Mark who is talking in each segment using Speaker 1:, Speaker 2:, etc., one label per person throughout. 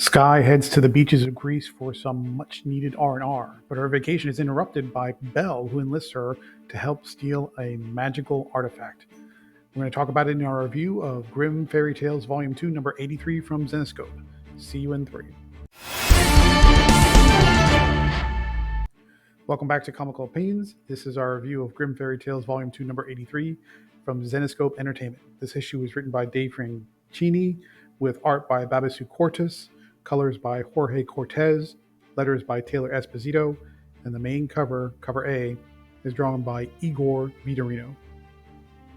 Speaker 1: Skye heads to the beaches of Greece for some much-needed R&R, but her vacation is interrupted by Belle, who enlists her to help steal a magical artifact. We're going to talk about it in our review of Grimm Fairy Tales Volume 2, number 83 from Zenescope. See you in 3. Welcome back to Comical Opinions. This is our review of Grimm Fairy Tales Volume 2, number 83 from Zenescope Entertainment. This issue was written by Dave Franchini with art by Babasu Cortes, colors by Jorge Cortez, letters by Taylor Esposito, and the main cover, cover A, is drawn by Igor Vitorino.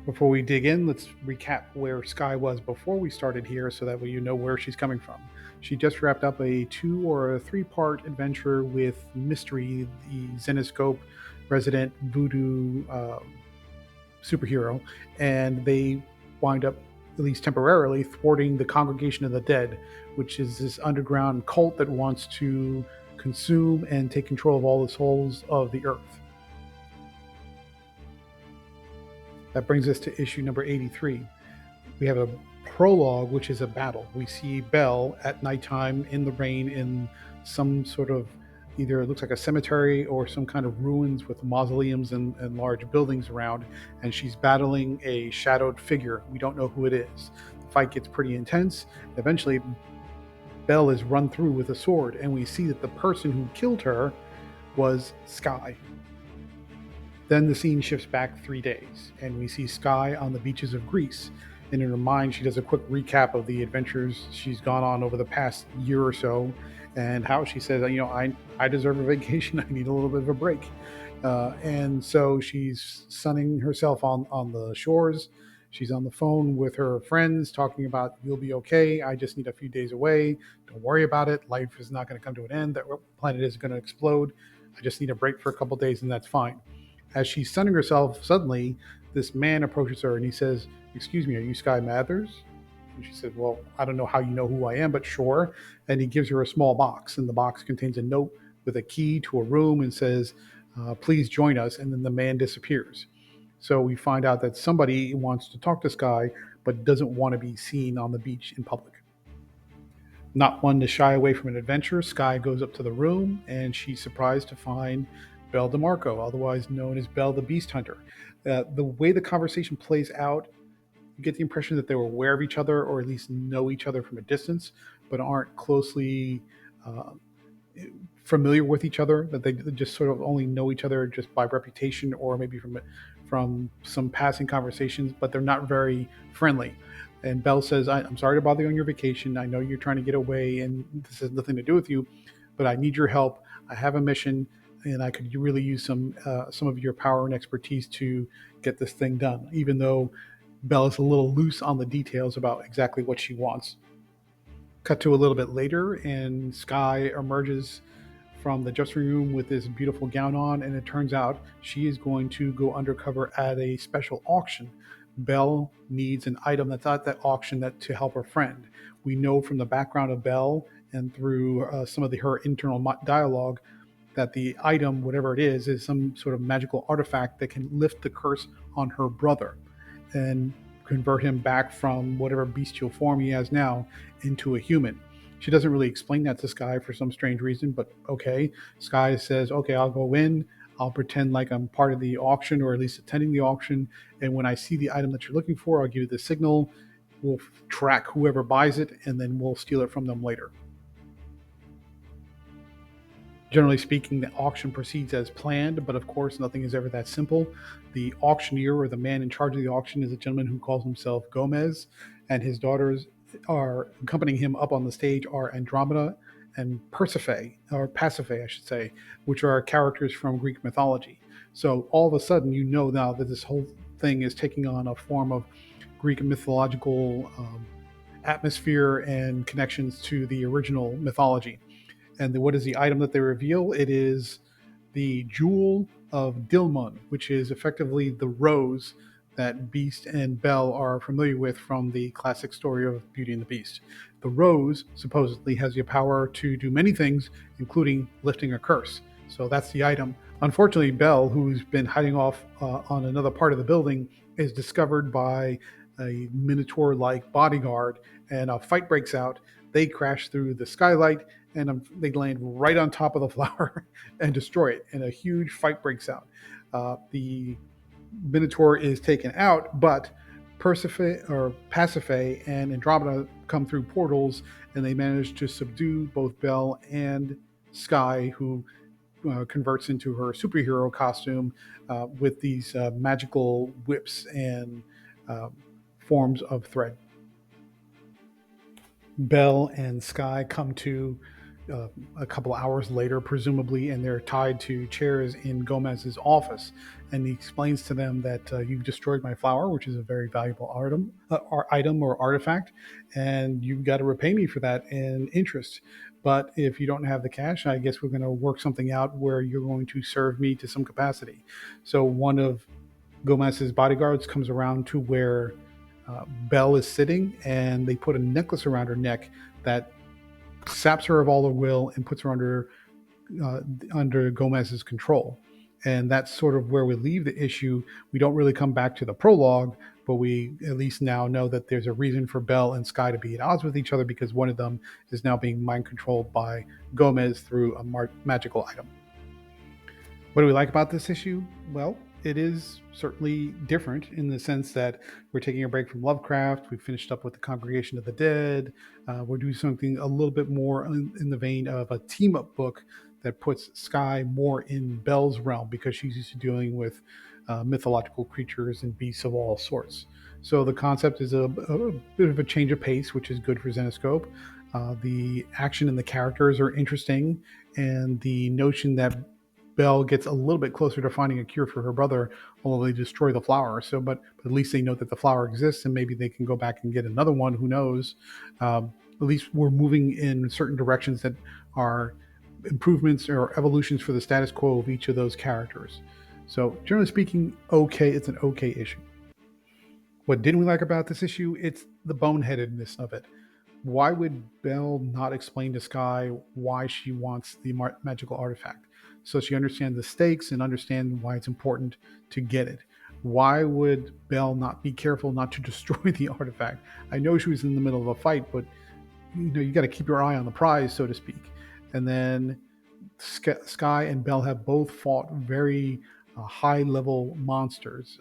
Speaker 1: Before we dig in, let's recap where Skye was before we started here so that way you know where she's coming from. She just wrapped up a 2 or 3-part adventure with Mystery, the Zenescope resident voodoo superhero, and they wind up, at least temporarily, thwarting the Congregation of the Dead, which is this underground cult that wants to consume and take control of all the souls of the earth. That brings us to issue number 83. We have a prologue, which is a battle. We see Belle at nighttime in the rain in some sort of, either it looks like a cemetery or some kind of ruins with mausoleums and large buildings around, and she's battling a shadowed figure. We don't know who it is. The fight gets pretty intense. Eventually, Belle is run through with a sword, and we see that the person who killed her was Skye. Then the scene shifts back 3 days, and we see Skye on the beaches of Greece. And in her mind, she does a quick recap of the adventures she's gone on over the past year or so, and how she says, I deserve a vacation. I need a little bit of a break. And so she's sunning herself on the shores. She's on the phone with her friends talking about, you'll be okay. I just need a few days away. Don't worry about it. Life is not going to come to an end. That planet is going to explode. I just need a break for a couple days, and that's fine. As she's sunning herself, suddenly this man approaches her and he says, "Excuse me, are you Skye Mathers?" And she said, "Well, I don't know how you know who I am, but sure." And he gives her a small box, and the box contains a note with a key to a room and says, "Please join us." And then the man disappears. So we find out that somebody wants to talk to Skye, but doesn't want to be seen on the beach in public. Not one to shy away from an adventure, Skye goes up to the room, and she's surprised to find Belle DeMarco, otherwise known as Belle the Beast Hunter. The way the conversation plays out, you get the impression that they were aware of each other, or at least know each other from a distance, but aren't closely familiar with each other, that they just sort of only know each other just by reputation or maybe from some passing conversations, but they're not very friendly. And Belle says, I'm sorry to bother you on your vacation. I know you're trying to get away and this has nothing to do with you, but I need your help. I have a mission, and I could really use some of your power and expertise to get this thing done, even though Belle is a little loose on the details about exactly what she wants. Cut to a little bit later, and Skye emerges from the dressing room with this beautiful gown on, and it turns out she is going to go undercover at a special auction. Belle needs an item that's at that auction to help her friend. We know from the background of Belle and through some of her internal dialogue that the item, whatever it is some sort of magical artifact that can lift the curse on her brother and convert him back from whatever bestial form he has now into a human. She doesn't really explain that to Skye for some strange reason, but okay. Skye says, okay, I'll go in. I'll pretend like I'm part of the auction, or at least attending the auction. And when I see the item that you're looking for, I'll give you the signal. We'll track whoever buys it, and then we'll steal it from them later. Generally speaking, the auction proceeds as planned, but of course, nothing is ever that simple. The auctioneer, or the man in charge of the auction, is a gentleman who calls himself Gomez, and his daughters are accompanying him up on the stage are Andromeda and Pasiphae, I should say, which are characters from Greek mythology. So all of a sudden, you know now that this whole thing is taking on a form of Greek mythological atmosphere and connections to the original mythology. And what is the item that they reveal? It is the Jewel of Dilmun, which is effectively the rose that Beast and Belle are familiar with from the classic story of Beauty and the Beast. The rose supposedly has the power to do many things, including lifting a curse. So that's the item. Unfortunately, Belle, who's been hiding off on another part of the building, is discovered by a Minotaur-like bodyguard, and a fight breaks out. they crash through the skylight, and they land right on top of the flower and destroy it, and a huge fight breaks out. The Minotaur is taken out, but Pasiphae and Andromeda come through portals, and they manage to subdue both Belle and Skye, who converts into her superhero costume with these magical whips and uh, forms of thread. Belle and Skye come to uh, a couple hours later, presumably, and they're tied to chairs in Gomez's office. And he explains to them that you've destroyed my flower, which is a very valuable item or artifact, and you've got to repay me for that in interest. But if you don't have the cash, I guess we're going to work something out where you're going to serve me to some capacity. So one of Gomez's bodyguards comes around to where Belle is sitting, and they put a necklace around her neck that saps her of all her will and puts her under Gomez's control. And that's sort of where we leave the issue. We don't really come back to the prologue, but we at least now know that there's a reason for Belle and Skye to be at odds with each other, because one of them is now being mind controlled by Gomez through a magical item. What do we like about this issue? Well, it is certainly different in the sense that we're taking a break from Lovecraft. We finished up with the Congregation of the Dead. We're doing something a little bit more in the vein of a team-up book that puts Skye more in Belle's realm, because she's used to dealing with mythological creatures and beasts of all sorts. So the concept is a bit of a change of pace, which is good for Zenescope. The action and the characters are interesting, and the notion that Belle gets a little bit closer to finding a cure for her brother, although they destroy the flower. So, but at least they know that the flower exists, and maybe they can go back and get another one. Who knows? At least we're moving in certain directions that are improvements or evolutions for the status quo of each of those characters. So, generally speaking, okay, it's an okay issue. What didn't we like about this issue? It's the boneheadedness of it. Why would Belle not explain to Skye why she wants the magical artifact, so she understands the stakes and understand why it's important to get it? Why would Belle not be careful not to destroy the artifact? I know she was in the middle of a fight, but you got to keep your eye on the prize, so to speak. And then Skye and Belle have both fought very high-level monsters.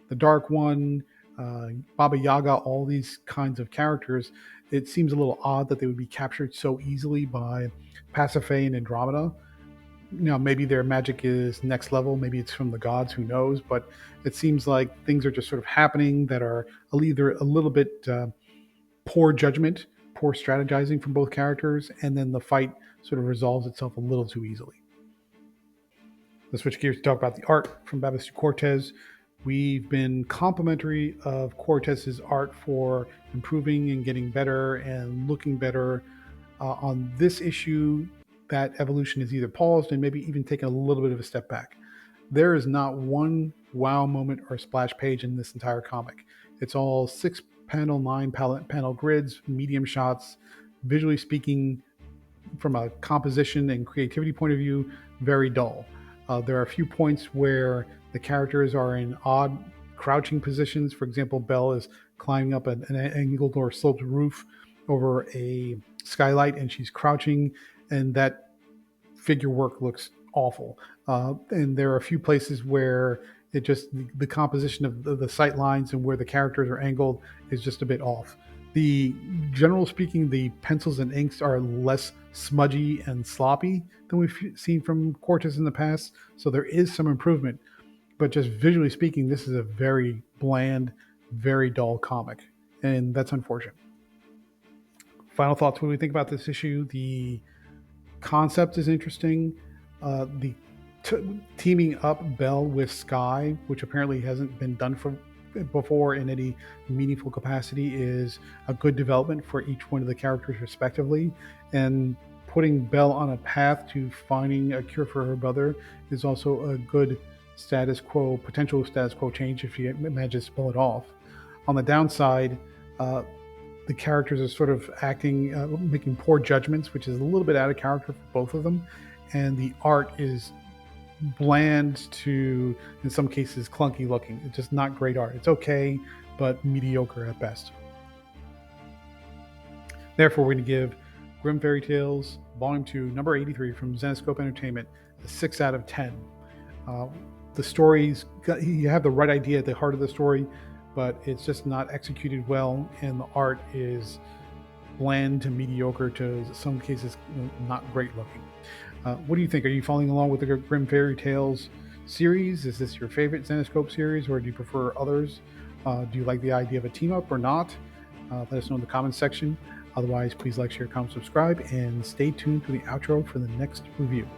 Speaker 1: The Dark One, Baba Yaga, all these kinds of characters. It seems a little odd that they would be captured so easily by Pasiphae and Andromeda. Maybe their magic is next level. Maybe it's from the gods. Who knows? But it seems like things are just sort of happening that are either a little bit poor judgment, poor strategizing from both characters, and then the fight sort of resolves itself a little too easily. Let's switch gears to talk about the art from Babas Cortez. We've been complimentary of Cortez's art for improving and getting better and looking better. On this issue, that evolution is either paused and maybe even taken a little bit of a step back. There is not one wow moment or splash page in this entire comic. It's all 6-panel, 9-panel grids, medium shots. Visually speaking, from a composition and creativity point of view, very dull. There are a few points where the characters are in odd crouching positions. For example, Belle is climbing up an angled or sloped roof over a skylight, and she's crouching, and that figure work looks awful. And there are a few places where it just the composition of the sight lines and where the characters are angled is just a bit off. General speaking, the pencils and inks are less smudgy and sloppy than we've seen from Cortez in the past, so there is some improvement. But just visually speaking, this is a very bland, very dull comic, and that's unfortunate. Final thoughts: what do we think about this issue? The concept is interesting. The teaming up Belle with Skye, which apparently hasn't been done before in any meaningful capacity, is a good development for each one of the characters respectively. And putting Belle on a path to finding a cure for her brother is also a good potential status quo change if she manages to pull it off. On the downside, the characters are sort of making poor judgments, which is a little bit out of character for both of them. And the art is bland to, in some cases, clunky looking. It's just not great art. It's okay, but mediocre at best. Therefore, we're going to give Grimm Fairy Tales Volume 2, number 83 from Zenescope Entertainment a 6 out of 10. The stories, you have the right idea at the heart of the story, but it's just not executed well, and the art is bland to mediocre to some cases not great looking. What do you think? Are you following along with the Grimm Fairy Tales series? Is this your favorite Zenescope series, or do you prefer others? Do you like the idea of a team up or not? Let us know in the comments section. Otherwise, please like, share, comment, subscribe, and stay tuned for the outro for the next review.